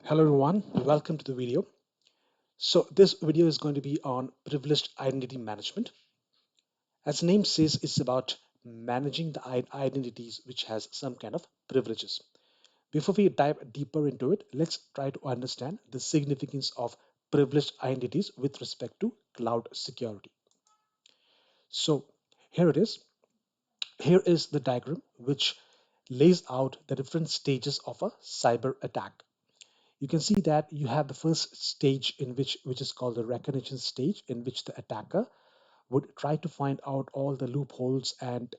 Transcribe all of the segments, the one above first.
Hello everyone, welcome to the video. So this video is going to be on privileged identity management. As the name says, it's about managing the identities which has some kind of privileges. Before we dive deeper into it, let's try to understand the significance of privileged identities with respect to cloud security. So here it is. Here is the diagram which lays out the different stages of a cyber attack. You can see that you have the first stage in which is called the recognition stage, in which the attacker would try to find out all the loopholes and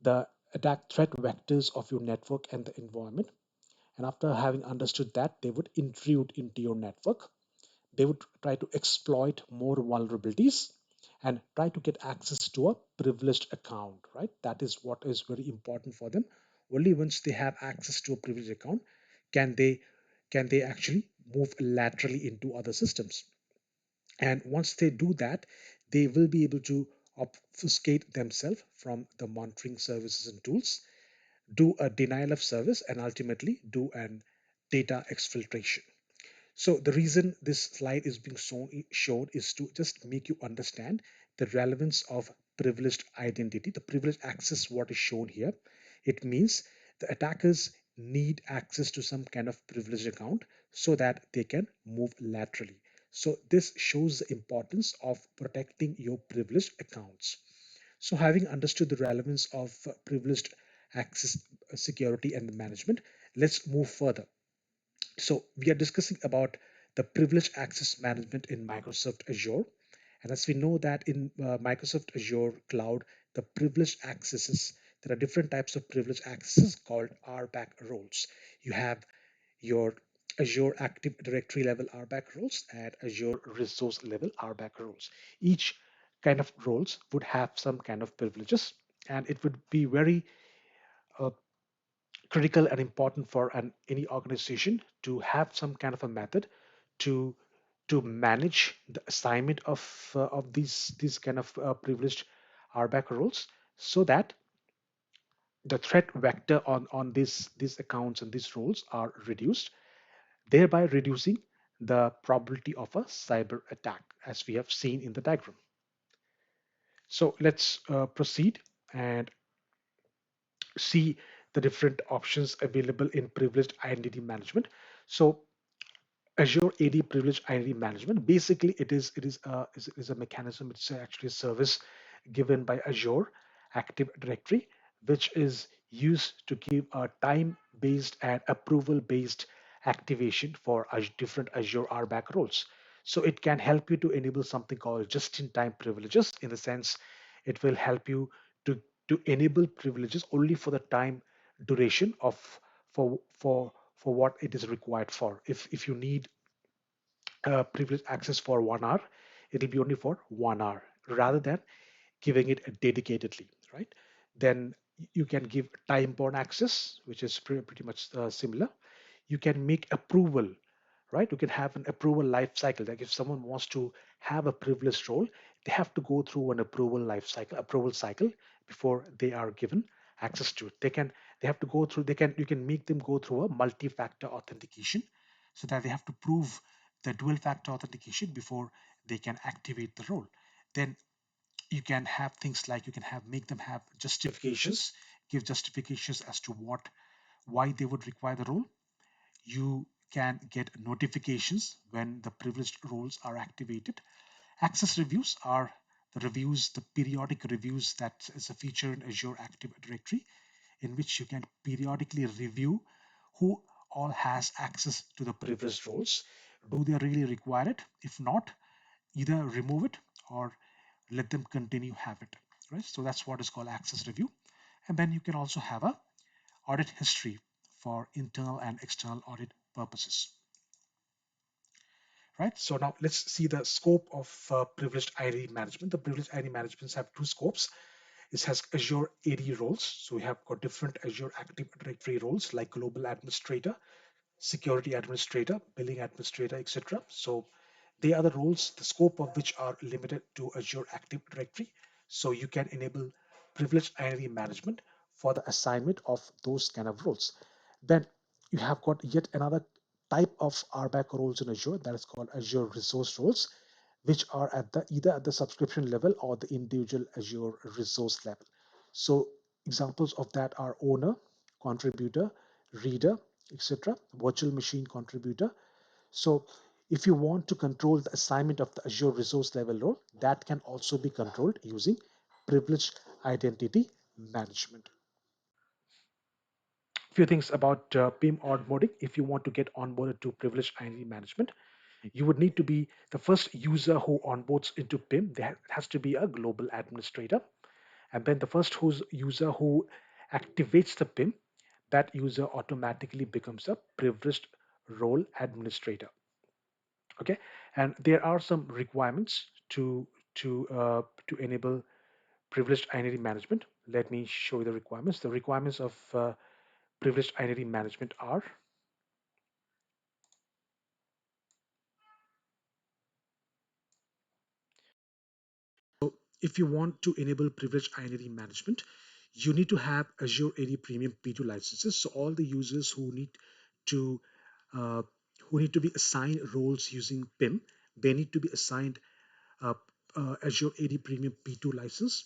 the attack threat vectors of your network and the environment. And after having understood that, they would intrude into your network. They would try to exploit more vulnerabilities and try to get access to a privileged account, right? That is what is very important for them. Only once they have access to a privileged account can they actually move laterally into other systems. And once they do that, they will be able to obfuscate themselves from the monitoring services and tools, do a denial of service, and ultimately do an data exfiltration. So the reason this slide is being shown is to just make you understand the relevance of privileged identity. The privileged access, what is shown here, it means the attackers need access to some kind of privileged account so that they can move laterally. So this shows the importance of protecting your privileged accounts. So having understood the relevance of privileged access security and management, let's move further. So we are discussing about the privileged access management in Microsoft Azure. And as we know that in Microsoft Azure Cloud, the privileged accesses, there are different types of privileged accesses called RBAC roles. You have your Azure Active Directory level RBAC roles and Azure Resource level RBAC roles. Each kind of roles would have some kind of privileges, and it would be very uh, critical and important for any organization to have some kind of a method to manage the assignment of these kind of privileged RBAC roles, so that the threat vector on these accounts and these roles are reduced, thereby reducing the probability of a cyber attack, as we have seen in the diagram. So let's proceed and see the different options available in privileged identity management. So Azure AD Privileged Identity Management, basically it is a mechanism. It's actually a service given by Azure Active Directory, which is used to give a time-based and approval-based activation for different Azure RBAC roles. So it can help you to enable something called just-in-time privileges. In the sense, it will help you to enable privileges only for the time duration of for what it is required for. If you need privileged access for 1 hour, it'll be only for 1 hour rather than giving it dedicatedly, right? Then you can give time-bound access, which is pretty much similar. You can make approval, right? You can have an approval life cycle. Like if someone wants to have a privileged role, they have to go through an approval cycle before they are given access to it. They have to go through, you can make them go through a multi-factor authentication, so that they have to prove the dual factor authentication before they can activate the role. Then you can have things like, you can have make them have justifications, give justifications as to why they would require the role. You can get notifications when the privileged roles are activated. Access reviews are the periodic reviews, that is a feature in Azure Active Directory, in which you can periodically review who all has access to the privileged roles. Do they really require it? If not, either remove it or let them continue have it, right? So that's what is called access review. And then you can also have a audit history for internal and external audit purposes, right? So now let's see the scope of privileged identity management. The privileged identity management have two scopes. It has Azure AD roles. So we have got different Azure Active Directory roles like global administrator, security administrator, billing administrator, etc. So they are the roles, the scope of which are limited to Azure Active Directory. So you can enable privileged identity management for the assignment of those kind of roles. Then you have got yet another type of RBAC roles in Azure that is called Azure Resource Roles, which are at the either at the subscription level or the individual Azure resource level. So examples of that are owner, contributor, reader, etc., virtual machine contributor. So if you want to control the assignment of the Azure resource level role, that can also be controlled using privileged identity management. Few things about PIM onboarding. If you want to get onboarded to privileged identity management, you would need to be the first user who onboards into PIM. There has to be a global administrator, and then the first user who activates the PIM, that user automatically becomes a privileged role administrator. Okay, and there are some requirements to enable privileged identity management. Let me show you the requirements. The requirements of privileged identity management are: if you want to enable privileged identity management, you need to have Azure AD Premium P2 licenses. So all the users to uh, who need to be assigned roles using PIM, they need to be assigned Azure AD Premium P2 license.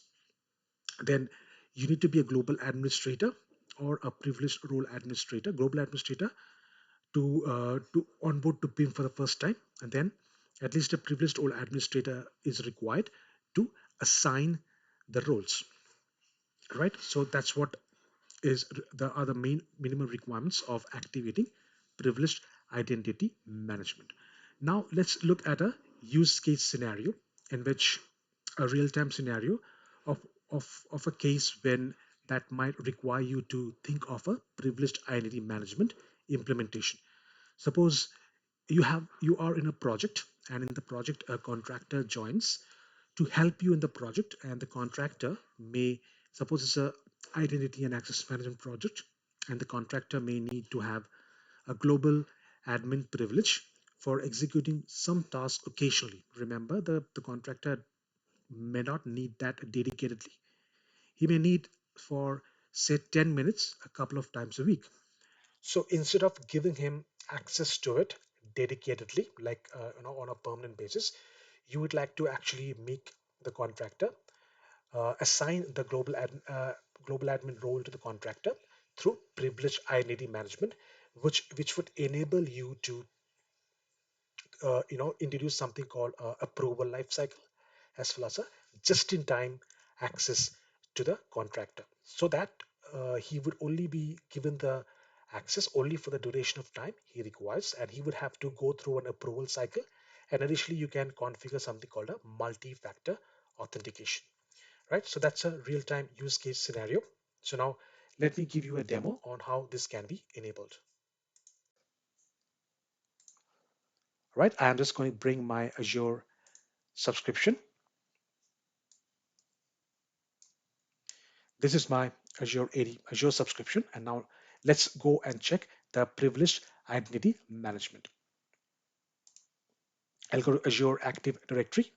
Then you need to be a global administrator or a privileged role administrator, global administrator, to onboard to PIM for the first time, and then at least a privileged role administrator is required to assign the roles. Right. So that's what is the are the main minimum requirements of activating privileged identity management. Now let's look at a use case scenario in which a real-time scenario of, of a case when that might require you to think of a privileged identity management implementation. Suppose you are in a project, and in the project a contractor joins to help you in the project, and the contractor may, suppose it's a identity and access management project, and the contractor may need to have a global admin privilege for executing some task occasionally. Remember, the contractor may not need that dedicatedly. He may need for, say, 10 minutes a couple of times a week. So instead of giving him access to it dedicatedly, like on a permanent basis, you would like to actually make the contractor assign the global admin role to the contractor through privileged identity management, which would enable you to introduce something called approval lifecycle, as well as a just-in-time access to the contractor, so that he would only be given the access only for the duration of time he requires, and he would have to go through an approval cycle. And additionally, you can configure something called a multi-factor authentication. Right, so that's a real-time use case scenario. So now let me give you a demo on how this can be enabled. Right, I'm just going to bring my Azure subscription. This is my Azure AD, Azure subscription. And now let's go and check the privileged identity management. I'll go to Azure Active Directory.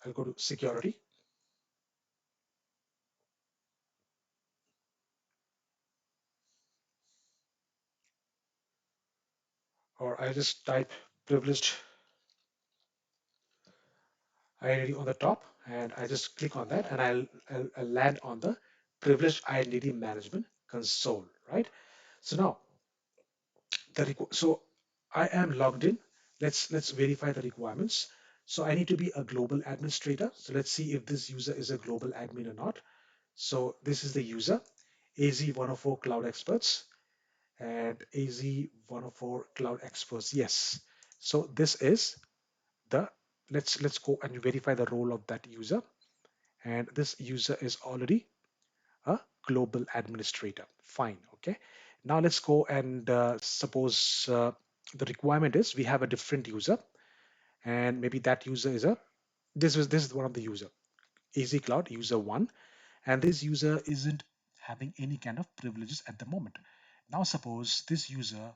I'll go to security. Or I just type privileged identity on the top, and I just click on that, and I'll land on the privileged identity management console, right? So now so I am logged in. Let's verify the requirements. So I need to be a global administrator. So let's see if this user is a global admin or not. So this is the user, AZ104 Cloud Experts, and AZ104 Cloud Experts. Yes. So this is the, let's go and verify the role of that user. And this user is already a global administrator. Fine. Okay. Now let's go and suppose the requirement is we have a different user, and maybe that user is a, this is one of the user, AZ Cloud user one, and this user isn't having any kind of privileges at the moment. Now suppose this user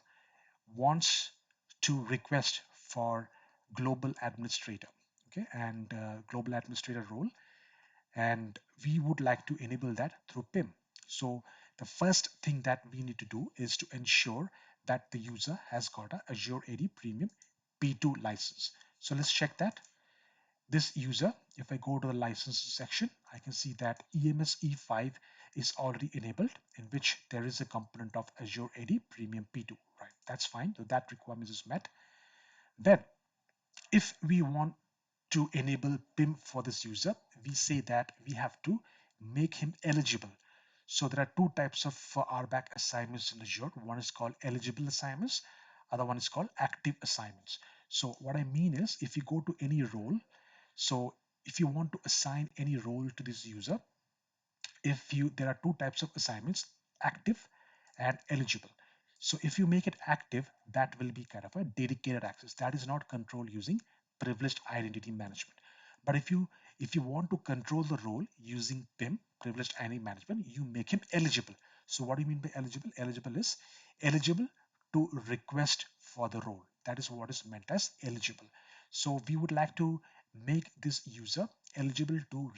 wants to request for global administrator, okay, and global administrator role, and we would like to enable that through PIM. So The first thing that we need to do is to ensure that the user has got a Azure AD Premium P2 license. So let's check that. This user, if I go to the licenses section, I can see that EMS E5 is already enabled, in which there is a component of Azure AD Premium P2, right? That's fine. So that requirement is met. Then if we want to enable PIM for this user, we say that we have to make him eligible. So there are two types of RBAC assignments in Azure. One is called eligible assignments, other one is called active assignments. So what I mean is, if you go to any role, so if you want to assign any role to this user, if you there are two types of assignments, active and eligible. So if you make it active, that will be kind of a dedicated access that is not controlled using privileged identity management. But if you want to control the role using PIM, privileged identity management, you make him eligible. So what do you mean by eligible? Eligible is eligible to request for the role. That is what is meant as eligible. So we would like to make this user eligible to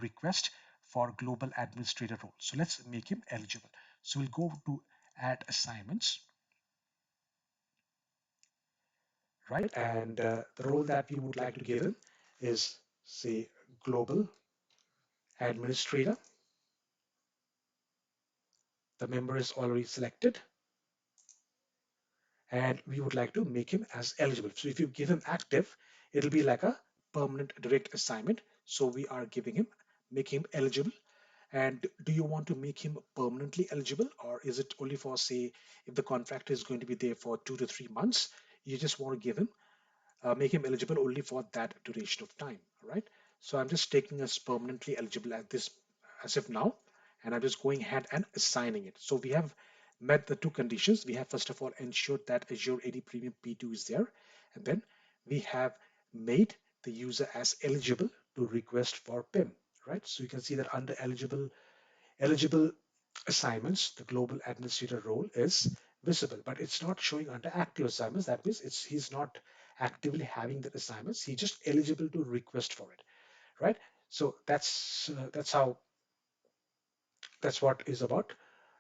request for global administrator role. So let's make him eligible. So we'll go to add assignments, right? And the role that we would like to give him is, say, global administrator. The member is already selected, and we would like to make him as eligible. So if you give him active, it'll be like a permanent direct assignment. So we are giving him, making him eligible. And do you want to make him permanently eligible, or is it only for, say, if the contract is going to be there for 2 to 3 months, you just want to give him, make him eligible only for that duration of time, right? So I'm just taking as permanently eligible at this as of now, and I'm just going ahead and assigning it. So we have met the two conditions. We have first of all ensured that Azure AD Premium P2 is there, and then we have made the user as eligible to request for PIM, right? So you can see that under eligible assignments, the global administrator role is visible, but it's not showing under active assignments. That means he's not actively having the assignments. He's just eligible to request for it, right? So that's what is about.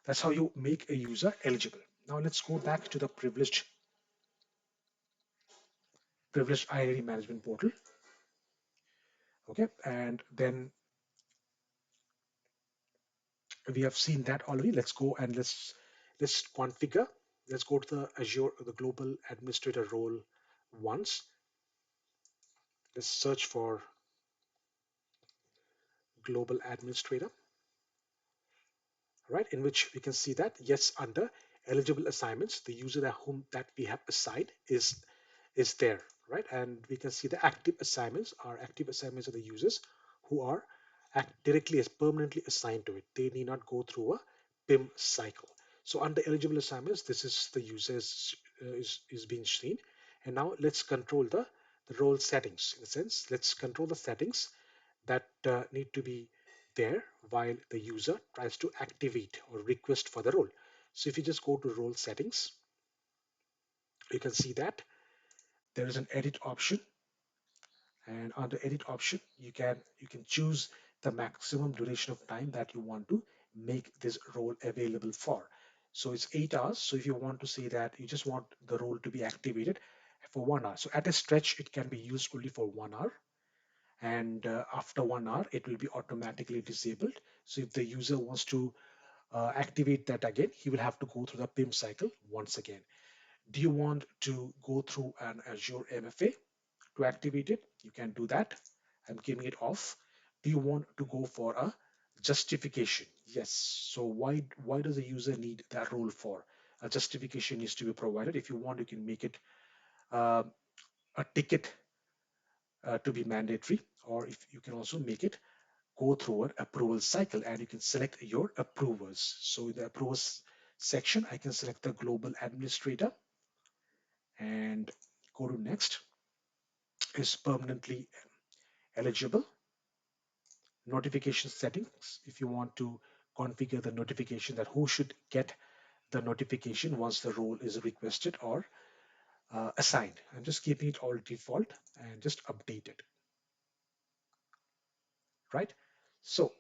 That's how you make a user eligible. Now let's go back to the privileged identity management portal. Okay, and then we have seen that already. Let's go and let's configure. Let's go to the Azure, the global administrator role once. Let's search for global administrator, right? In which we can see that yes, under eligible assignments, the user that we have assigned is there, right? And we can see the active assignments are the users who are directly as permanently assigned to it. They need not go through a PIM cycle. So under eligible assignments, this is the users is being seen. And now let's control the role settings. In a sense, let's control the settings that need to be there while the user tries to activate or request for the role. So if you just go to role settings, you can see that there is an edit option, and under edit option you can choose the maximum duration of time that you want to make this role available for. So it's 8 hours. So if you want to say that you just want the role to be activated for 1 hour, so at a stretch it can be used only for 1 hour, and after 1 hour it will be automatically disabled. So if the user wants to activate that again, he will have to go through the PIM cycle once again. Do you want to go through an Azure MFA to activate it? You can do that. I'm keeping it off. Do you want to go for a justification? Yes. So why does a user need that role for? A justification needs to be provided. If you want, you can make it uh, a ticket to be mandatory, or if you can also make it go through an approval cycle, and you can select your approvers. So in the approvers section, I can select the global administrator and go to next. Is permanently eligible. Notification settings, if you want to configure the notification, that who should get the notification once the role is requested or assigned. I'm just keeping it all default and just update it, right? So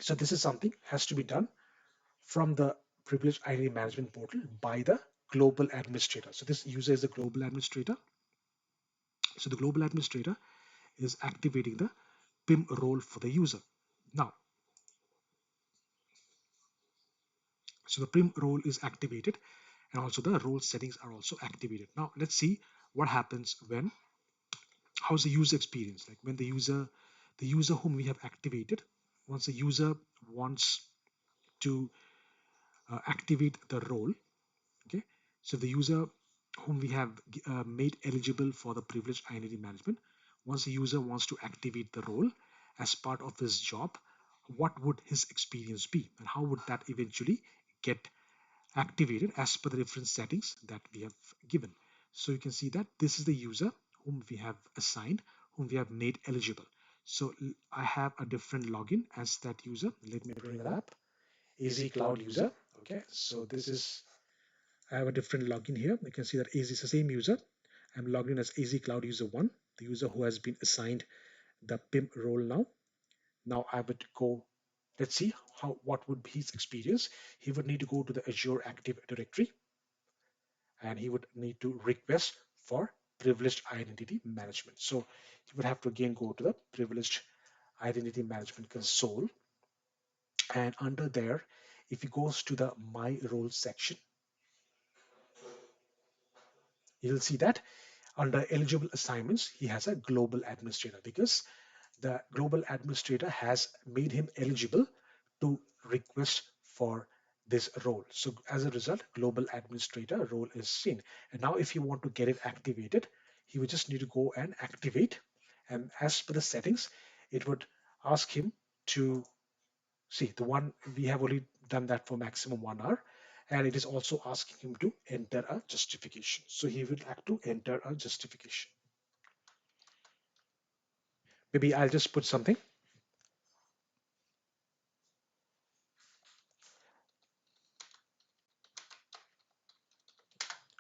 So this is something has to be done from the privileged identity management portal by the global administrator. So this user is the global administrator. So the global administrator is activating the PIM role for the user. Now, so the PIM role is activated and also the role settings are also activated. Now let's see what happens when, how's the user experience like when the user whom we have activated, once the user wants to activate the role. Okay, so the user whom we have made eligible for the privileged identity management, once the user wants to activate the role as part of his job, what would his experience be and how would that eventually get activated as per the different settings that we have given. So you can see that this is the user whom we have assigned, whom we have made eligible. So I have a different login as that user. Let me bring it up. AZ Cloud user. Okay, so this is, I have a different login here. You can see that AZ is the same user. I'm logged in as AZ Cloud user 1, the user who has been assigned the PIM role now. Now I would go, let's see how what would be his experience. He would need to go to the Azure Active Directory and he would need to request for privileged identity management. So he would have to again go to the privileged identity management console, and under there, if he goes to the my role section, you'll see that under eligible assignments, he has a global administrator because the global administrator has made him eligible to request for this role. So as a result, global administrator role is seen. And now if you want to get it activated, he would just need to go and activate. And as per the settings, it would ask him to see the one we have only done that for maximum 1 hour. And it is also asking him to enter a justification. So he will have to enter a justification. Maybe I'll just put something.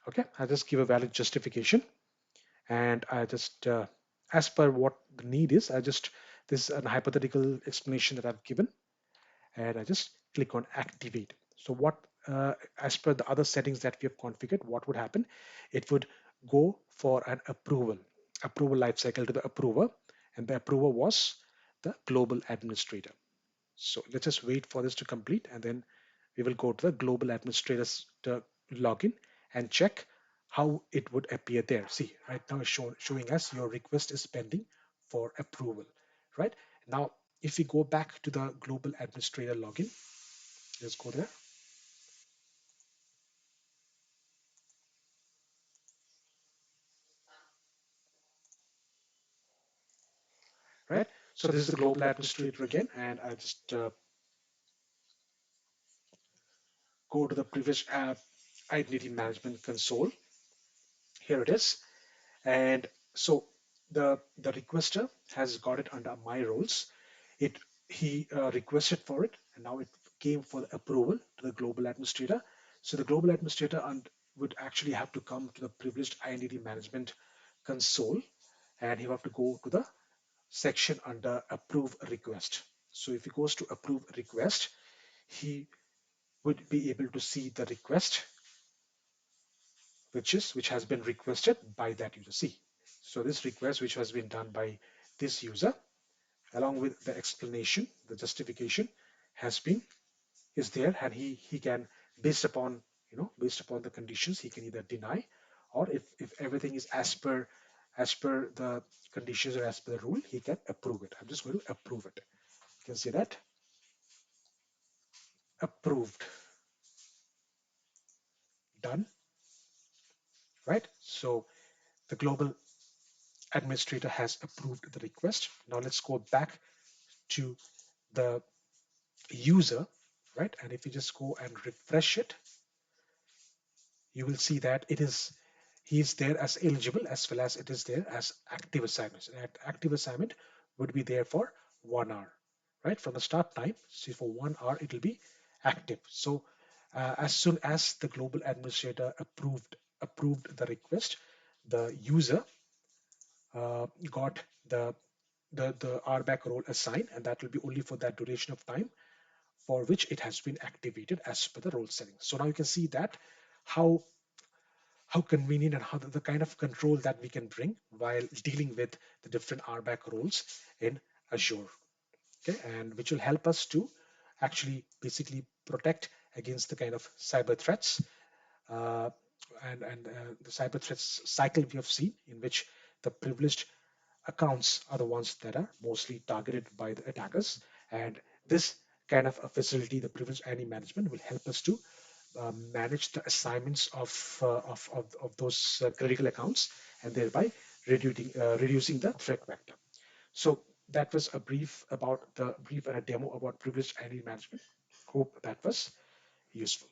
Okay, I'll just give a valid justification, and I just, as per what the need is, I just, this is a hypothetical explanation that I've given, and I just click on activate. So what, as per the other settings that we have configured, what would happen? It would go for an approval lifecycle to the approver, and the approver was the global administrator. So let's just wait for this to complete, and then we will go to the global administrator's login and check how it would appear there. See, right now it's showing us your request is pending for approval. Right now, if we go back to the global administrator login, let's go there. Right. So this is the global administrator again, and I just go to the previous app identity management console. Here it is. And so the requester has got it under my roles. It He requested for it, and now it came for the approval to the global administrator. So the global administrator would actually have to come to the privileged identity management console, and he will have to go to the section under approve request. So if he goes to approve request, he would be able to see the request which has been requested by that user. See, so this request which has been done by this user, along with the explanation, the justification has been is there, and he can, based upon, based upon the conditions, he can either deny, or if everything is as per the conditions or as per the rule, he can approve it. I'm just going to approve it. You can see that approved, done. Right, so the global administrator has approved the request. Now let's go back to the user, right? And if you just go and refresh it, you will see that it is, he is there as eligible as well as it is there as active assignments. And active assignment would be there for 1 hour, right? From the start time, see, for 1 hour it will be active. So as soon as the global administrator approved the request, the user got the RBAC role assigned, and that will be only for that duration of time. for which it has been activated as per the role setting. So now you can see that how how convenient and how the kind of control that we can bring while dealing with the different RBAC roles in Azure. Okay, and which will help us to actually basically protect against the kind of cyber threats uh, and the cyber threats cycle we have seen, in which the privileged accounts are the ones that are mostly targeted by the attackers. And this kind of a facility, the privileged identity management, will help us to manage the assignments of those critical accounts, and thereby reducing the threat vector. So that was a brief about the brief and a demo about privileged identity management. Hope that was useful.